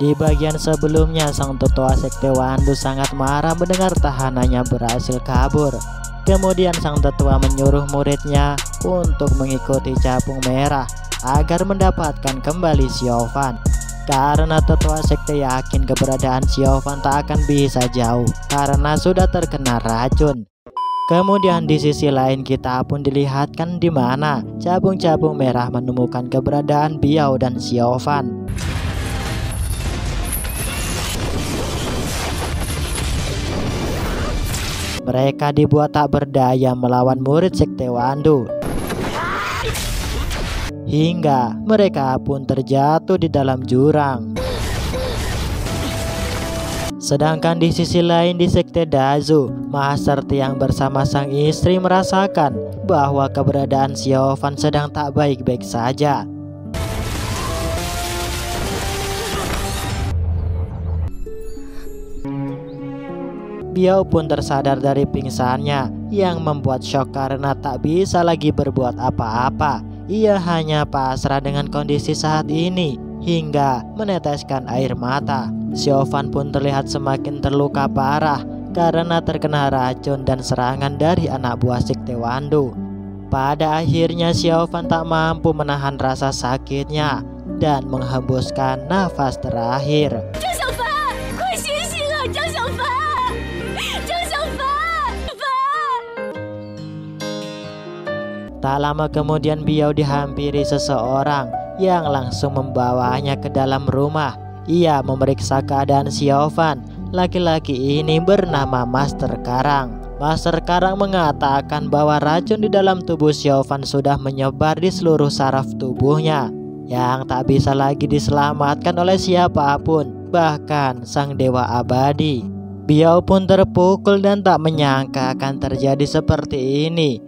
Di bagian sebelumnya, sang tetua sekte Wandu sangat marah mendengar tahanannya berhasil kabur. Kemudian sang tetua menyuruh muridnya untuk mengikuti capung merah agar mendapatkan kembali Siofan. Karena tetua sekte yakin keberadaan Siofan tak akan bisa jauh karena sudah terkena racun. Kemudian di sisi lain kita pun dilihatkan di mana capung-capung merah menemukan keberadaan Biao dan Siofan. Mereka dibuat tak berdaya melawan murid sekte Wandu, hingga mereka pun terjatuh di dalam jurang. Sedangkan di sisi lain di sekte Dazu, Master Tiang bersama sang istri merasakan bahwa keberadaan Siofan sedang tak baik-baik saja. Biao pun tersadar dari pingsannya yang membuat syok karena tak bisa lagi berbuat apa-apa. Ia hanya pasrah dengan kondisi saat ini hingga meneteskan air mata. Siofan pun terlihat semakin terluka parah karena terkena racun dan serangan dari anak buah sekte Wandu. Pada akhirnya Siofan tak mampu menahan rasa sakitnya dan menghembuskan nafas terakhir. Tak lama kemudian Biao dihampiri seseorang yang langsung membawanya ke dalam rumah. Ia memeriksa keadaan Siofan. Laki-laki ini bernama Master Karang. Master Karang mengatakan bahwa racun di dalam tubuh Siofan sudah menyebar di seluruh saraf tubuhnya, yang tak bisa lagi diselamatkan oleh siapapun, bahkan sang dewa abadi. Biao pun terpukul dan tak menyangka akan terjadi seperti ini.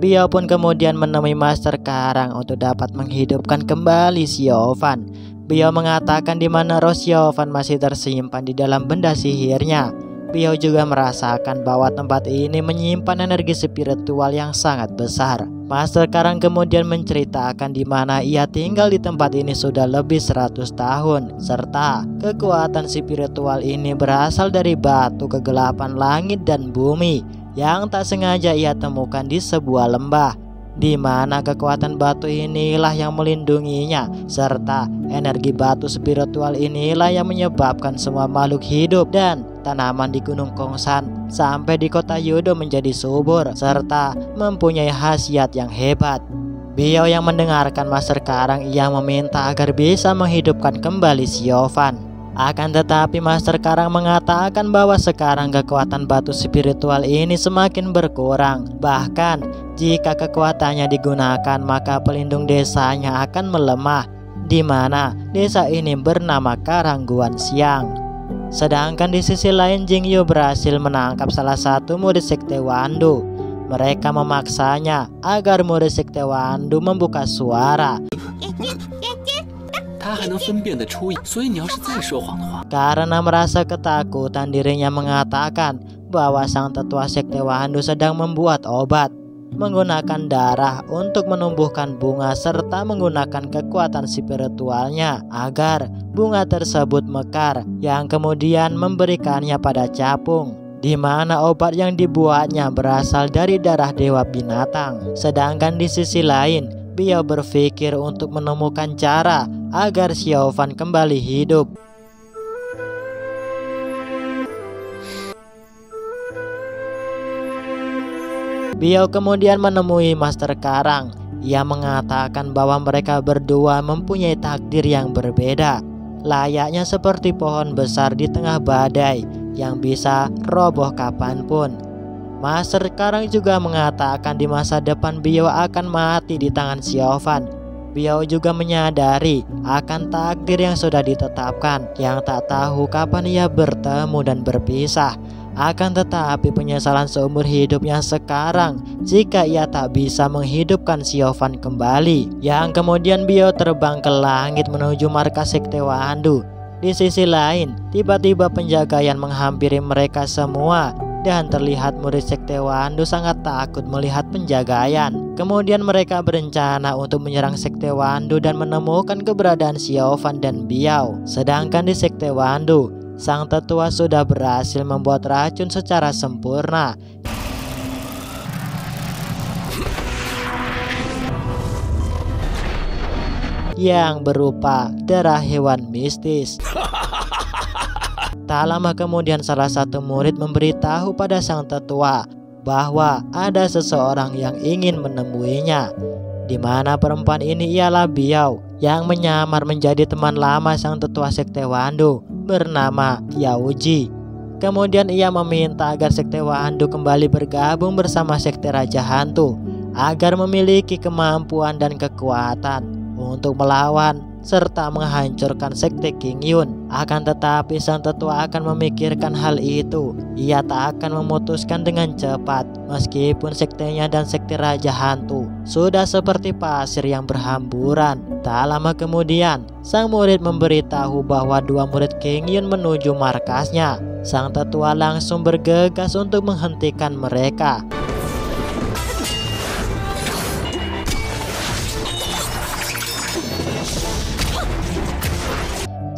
Biao pun kemudian menemui Master Karang untuk dapat menghidupkan kembali Siofan. Biao mengatakan di mana roh Siofan masih tersimpan di dalam benda sihirnya. Biao juga merasakan bahwa tempat ini menyimpan energi spiritual yang sangat besar. Master Karang kemudian menceritakan di mana ia tinggal di tempat ini sudah lebih 100 tahun, serta kekuatan spiritual ini berasal dari batu kegelapan langit dan bumi yang tak sengaja ia temukan di sebuah lembah, di mana kekuatan batu inilah yang melindunginya, serta energi batu spiritual inilah yang menyebabkan semua makhluk hidup dan tanaman di Gunung Kongsan sampai di kota Yudo menjadi subur, serta mempunyai khasiat yang hebat. Biao yang mendengarkan Master Karang, ia meminta agar bisa menghidupkan kembali Siofan. Akan tetapi Master Karang mengatakan bahwa sekarang kekuatan batu spiritual ini semakin berkurang. Bahkan jika kekuatannya digunakan maka pelindung desanya akan melemah, di mana desa ini bernama Karangguan Siang. Sedangkan di sisi lain Jingyu berhasil menangkap salah satu murid sekte Wandu. Mereka memaksanya agar murid sekte Wandu membuka suara. Karena merasa ketakutan, dirinya mengatakan bahwa sang tetua sekte Wandu sedang membuat obat menggunakan darah untuk menumbuhkan bunga serta menggunakan kekuatan spiritualnya agar bunga tersebut mekar, yang kemudian memberikannya pada capung, di mana obat yang dibuatnya berasal dari darah dewa binatang. Sedangkan di sisi lain Biao berpikir untuk menemukan cara agar Siofan kembali hidup. Biao kemudian menemui Master Karang. Ia mengatakan bahwa mereka berdua mempunyai takdir yang berbeda, layaknya seperti pohon besar di tengah badai yang bisa roboh kapanpun. Master Karang juga mengatakan di masa depan Biao akan mati di tangan Siofan. Biao juga menyadari akan takdir yang sudah ditetapkan, yang tak tahu kapan ia bertemu dan berpisah. Akan tetapi penyesalan seumur hidupnya sekarang jika ia tak bisa menghidupkan Siofan kembali. Yang kemudian Biao terbang ke langit menuju markas sekte Wandu. Di sisi lain, tiba-tiba penjagaan menghampiri mereka semua. dan terlihat murid Sekte Wando sangat takut melihat penjagayan. Kemudian mereka berencana untuk menyerang Sekte Wando dan menemukan keberadaan Xiaofan dan Biao. Sedangkan di Sekte Wando, sang tetua sudah berhasil membuat racun secara sempurna yang berupa darah hewan mistis. Tak lama kemudian salah satu murid memberitahu pada sang tetua bahwa ada seseorang yang ingin menemuinya, di mana perempuan ini ialah Biao yang menyamar menjadi teman lama sang tetua Sekte Wando bernama Yaoji. Kemudian ia meminta agar Sekte Wando kembali bergabung bersama Sekte Raja Hantu agar memiliki kemampuan dan kekuatan untuk melawan serta menghancurkan Sekte King Yun. Akan tetapi sang tetua akan memikirkan hal itu. Ia tak akan memutuskan dengan cepat meskipun sektenya dan Sekte Raja Hantu sudah seperti pasir yang berhamburan. Tak lama kemudian sang murid memberitahu bahwa dua murid King Yun menuju markasnya. Sang tetua langsung bergegas untuk menghentikan mereka.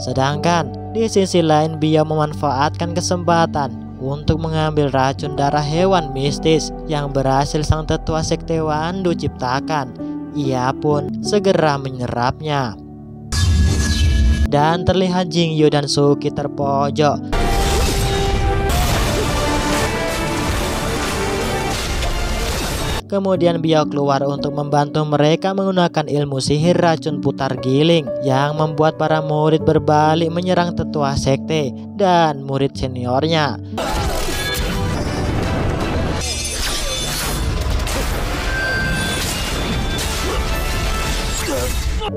Sedangkan di sisi lain Biao memanfaatkan kesempatan untuk mengambil racun darah hewan mistis yang berhasil sang tetua Sekte Wando ciptakan. Ia pun segera menyerapnya. Dan terlihat Jingyu dan Suki terpojok. Kemudian Biao keluar untuk membantu mereka menggunakan ilmu sihir racun putar giling yang membuat para murid berbalik menyerang tetua sekte dan murid seniornya.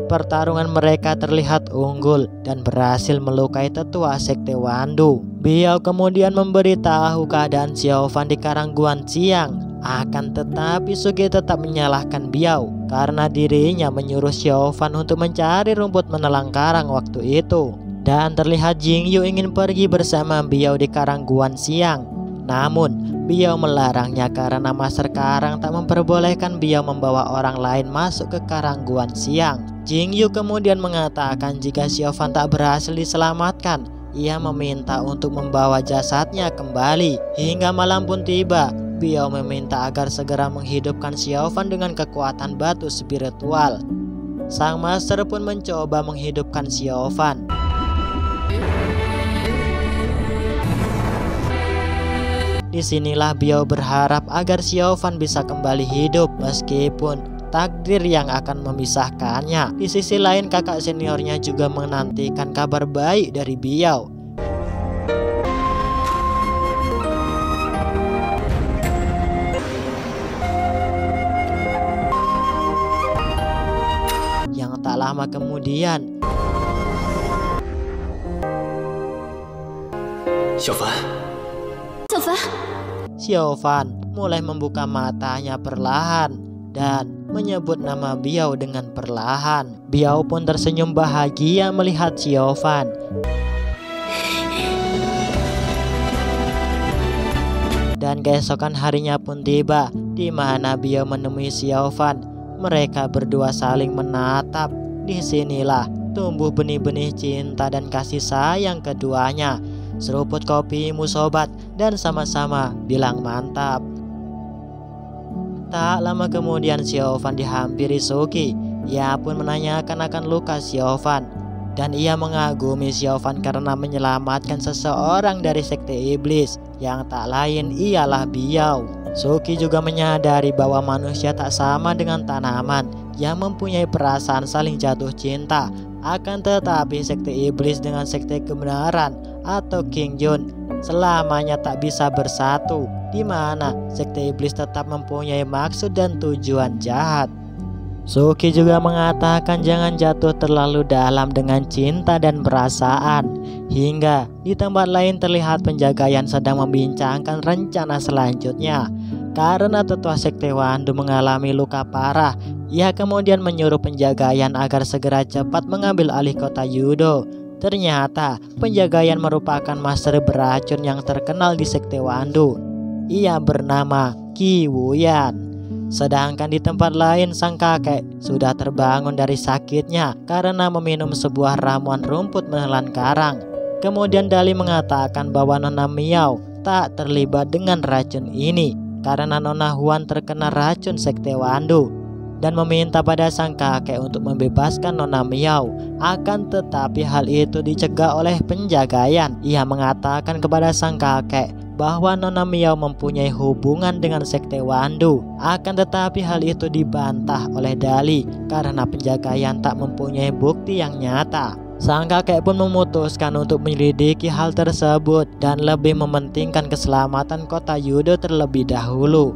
Pertarungan mereka terlihat unggul dan berhasil melukai tetua Sekte Wando. Biao kemudian memberitahu keadaan Xiaofan di Karang Guanxiang. Akan tetapi Suki tetap menyalahkan Biao karena dirinya menyuruh Xiaofan untuk mencari rumput menelang karang waktu itu. Dan terlihat Jingyu ingin pergi bersama Biao di Karang Guanxiang. Namun Biao melarangnya karena Master Karang tak memperbolehkan Biao membawa orang lain masuk ke Karang Guanxiang. Jingyu kemudian mengatakan jika Xiaofan tak berhasil diselamatkan, ia meminta untuk membawa jasadnya kembali. Hingga malam pun tiba. Biao meminta agar segera menghidupkan Xiaofan dengan kekuatan batu spiritual. Sang master pun mencoba menghidupkan Xiaofan. Disinilah Biao berharap agar Xiaofan bisa kembali hidup meskipun takdir yang akan memisahkannya. Di sisi lain kakak seniornya juga menantikan kabar baik dari Biao. Tak lama kemudian Xiaofan mulai membuka matanya perlahan dan menyebut nama Biao dengan perlahan. Biao pun tersenyum bahagia melihat Xiaofan. Dan keesokan harinya pun tiba, di mana Biao menemui Xiaofan. Mereka berdua saling menatap. Disinilah tumbuh benih-benih cinta dan kasih sayang keduanya. Seruput kopimu sobat, dan sama-sama bilang mantap. Tak lama kemudian Xiaofan dihampiri Suki. Ia pun menanyakan akan luka Xiaofan. Dan ia mengagumi Xiaofan karena menyelamatkan seseorang dari sekte iblis yang tak lain ialah Biao. Suki juga menyadari bahwa manusia tak sama dengan tanaman yang mempunyai perasaan saling jatuh cinta. Akan tetapi sekte iblis dengan sekte kebenaran atau King Yun selamanya tak bisa bersatu, di mana sekte iblis tetap mempunyai maksud dan tujuan jahat. Suki juga mengatakan jangan jatuh terlalu dalam dengan cinta dan perasaan. Hingga di tempat lain terlihat penjagayan sedang membincangkan rencana selanjutnya. Karena tetua Sekte Wando mengalami luka parah, ia kemudian menyuruh penjagayan agar segera cepat mengambil alih kota Yudo. Ternyata penjagayan merupakan master beracun yang terkenal di Sekte Wando. Ia bernama Qi Wuyan. Sedangkan di tempat lain sang kakek sudah terbangun dari sakitnya karena meminum sebuah ramuan rumput menelan karang. Kemudian Dali mengatakan bahwa Nona Miao tak terlibat dengan racun ini karena Nona Huan terkena racun sekte Wandu, dan meminta pada sang kakek untuk membebaskan Nona Miao. Akan tetapi hal itu dicegah oleh penjagayan. Ia mengatakan kepada sang kakek bahwa Nona Miao mempunyai hubungan dengan sekte Wandu. Akan tetapi hal itu dibantah oleh Dali karena penjagayan tak mempunyai bukti yang nyata. Sang kakek pun memutuskan untuk menyelidiki hal tersebut dan lebih mementingkan keselamatan kota Yudo terlebih dahulu.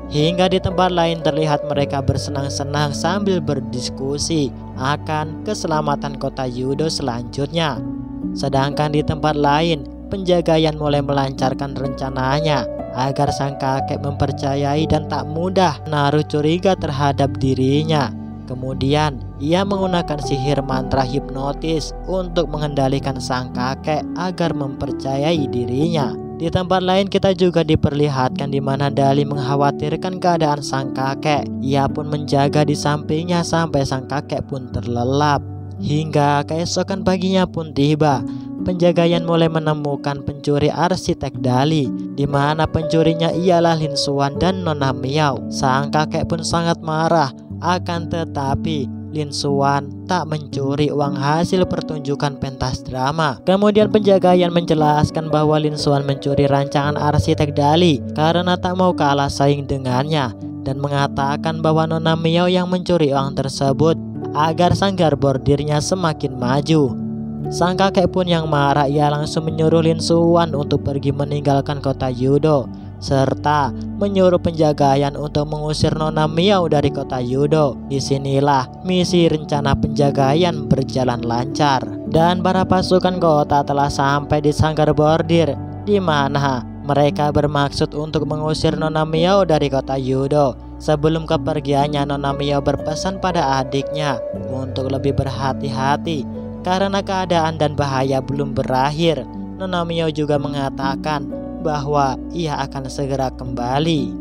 Hingga di tempat lain terlihat mereka bersenang-senang sambil berdiskusi akan keselamatan kota Yudo selanjutnya. Sedangkan di tempat lain, penjagayan mulai melancarkan rencananya agar sang kakek mempercayai dan tak mudah menaruh curiga terhadap dirinya. Kemudian ia menggunakan sihir mantra hipnotis untuk mengendalikan sang kakek agar mempercayai dirinya. Di tempat lain kita juga diperlihatkan di mana Dali mengkhawatirkan keadaan sang kakek. Ia pun menjaga di sampingnya sampai sang kakek pun terlelap. Hingga keesokan paginya pun tiba. Penjagayan mulai menemukan pencuri arsitek Dali, di mana pencurinya ialah Lin Xuan dan Nona Miao. Sang kakek pun sangat marah. Akan tetapi Lin Xuan tak mencuri uang hasil pertunjukan pentas drama. Kemudian penjagayan menjelaskan bahwa Lin Xuan mencuri rancangan arsitek Dali karena tak mau kalah saing dengannya, dan mengatakan bahwa Nona Miao yang mencuri uang tersebut agar sanggar bordirnya semakin maju. Sang kakek pun yang marah, ia langsung menyuruh Lin Xuan untuk pergi meninggalkan kota Yudo, serta menyuruh penjagayan untuk mengusir Nona Miao dari kota Yudo. Disinilah misi rencana penjagayan berjalan lancar, dan para pasukan kota telah sampai di sanggar bordir, di mana mereka bermaksud untuk mengusir Nona Miao dari kota Yudo. Sebelum kepergiannya, Nona Miao berpesan pada adiknya untuk lebih berhati-hati karena keadaan dan bahaya belum berakhir. Nona Miao juga mengatakan bahwa ia akan segera kembali.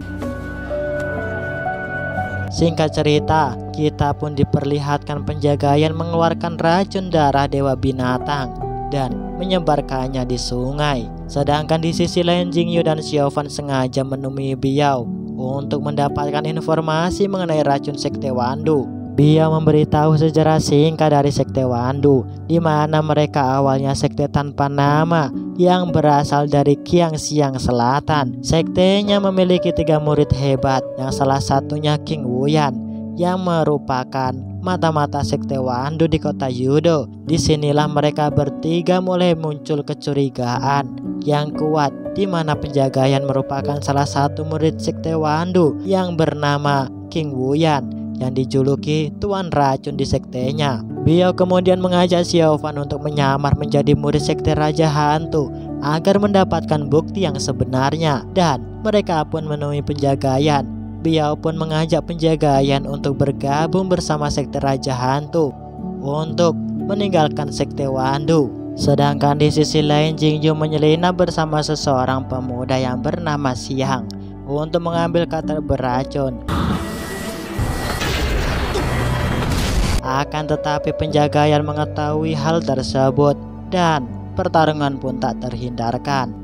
Singkat cerita, kita pun diperlihatkan penjagayan mengeluarkan racun darah dewa binatang dan menyebarkannya di sungai. Sedangkan di sisi lain, Jingyu dan Xiaofan sengaja menemui Biao untuk mendapatkan informasi mengenai racun sekte Wandu. Biao memberitahu sejarah singkat dari sekte Wandu, di mana mereka awalnya sekte tanpa nama yang berasal dari Qiangxiang Selatan. Sektenya memiliki 3 murid hebat, yang salah satunya King Wuyan, yang merupakan mata-mata sekte Wandu di kota Yudo. Disinilah mereka bertiga mulai muncul kecurigaan yang kuat, di mana penjagayan merupakan salah satu murid sekte Wandu yang bernama King Wuyan, yang dijuluki Tuan Racun di sektenya. Biao kemudian mengajak Xiaofan untuk menyamar menjadi murid sekte Raja Hantu agar mendapatkan bukti yang sebenarnya, dan mereka pun menemui penjagayan. Biao pun mengajak penjagayan untuk bergabung bersama sekte Raja Hantu untuk meninggalkan sekte Wandu. Sedangkan di sisi lain, Jingyu menyelinap bersama seseorang pemuda yang bernama Xiang untuk mengambil kater beracun. Akan tetapi penjagayan mengetahui hal tersebut dan pertarungan pun tak terhindarkan.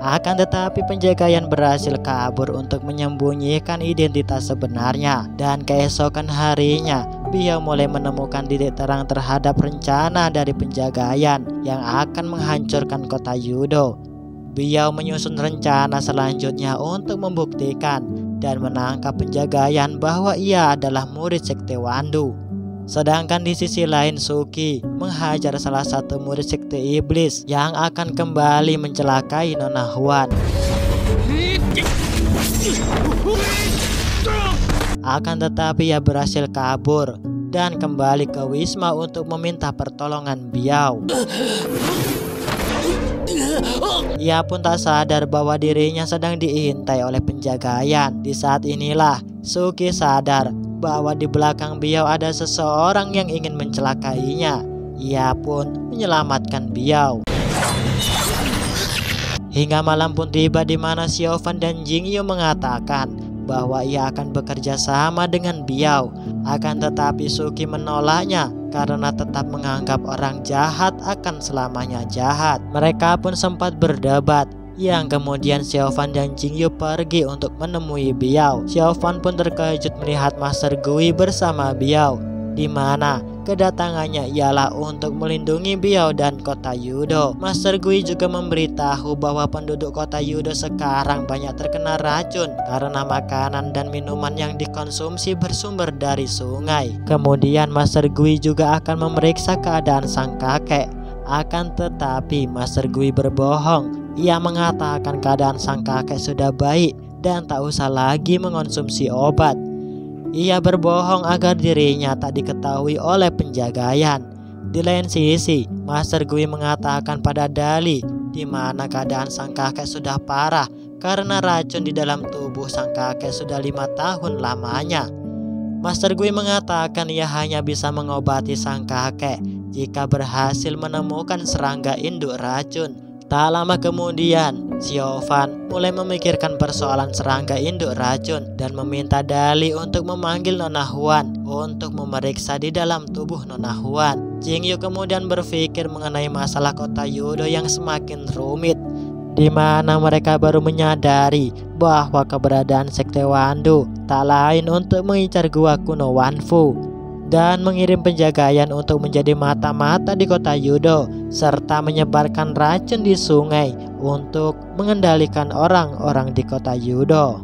Akan tetapi penjagayan berhasil kabur untuk menyembunyikan identitas sebenarnya, dan keesokan harinya Biao mulai menemukan titik terang terhadap rencana dari penjagayan yang akan menghancurkan kota Yudo. Biao menyusun rencana selanjutnya untuk membuktikan dan menangkap penjagayan bahwa ia adalah murid sekte Wandu. Sedangkan di sisi lain, Suki menghajar salah satu murid sekte iblis yang akan kembali mencelakai Nona Huan. Akan tetapi ia berhasil kabur dan kembali ke Wisma untuk meminta pertolongan Biao. Ia pun tak sadar bahwa dirinya sedang diintai oleh penjagayan. Di saat inilah Suki sadar bahwa di belakang Biao ada seseorang yang ingin mencelakainya. ia pun menyelamatkan Biao. Hingga malam pun tiba di mana Xiaofan dan Jingyu mengatakan bahwa ia akan bekerja sama dengan Biao. Akan tetapi Suki menolaknya karena tetap menganggap orang jahat akan selamanya jahat. Mereka pun sempat berdebat, yang kemudian Xiaofan dan Jingyu pergi untuk menemui Biao. Xiaofan pun terkejut melihat Master Gui bersama Biao, di mana kedatangannya ialah untuk melindungi Biao dan kota Yudo. Master Gui juga memberitahu bahwa penduduk kota Yudo sekarang banyak terkena racun karena makanan dan minuman yang dikonsumsi bersumber dari sungai. Kemudian Master Gui juga akan memeriksa keadaan sang kakek. Akan tetapi Master Gui berbohong. Ia mengatakan keadaan sang kakek sudah baik dan tak usah lagi mengonsumsi obat. Ia berbohong agar dirinya tak diketahui oleh penjagayan. Di lain sisi, Master Gui mengatakan pada Dali di mana keadaan sang kakek sudah parah karena racun di dalam tubuh sang kakek sudah 5 tahun lamanya. Master Gui mengatakan ia hanya bisa mengobati sang kakek jika berhasil menemukan serangga induk racun. Tak lama kemudian, Xiaofan mulai memikirkan persoalan serangga induk racun dan meminta Dali untuk memanggil Nona Huan untuk memeriksa di dalam tubuh Nona Huan. Jingyu kemudian berpikir mengenai masalah kota Yudo yang semakin rumit, di mana mereka baru menyadari bahwa keberadaan Sekte Wandu tak lain untuk mengincar gua kuno Wanfu dan mengirim penjagayan untuk menjadi mata-mata di kota Yudo, serta menyebarkan racun di sungai untuk mengendalikan orang-orang di kota Yudo.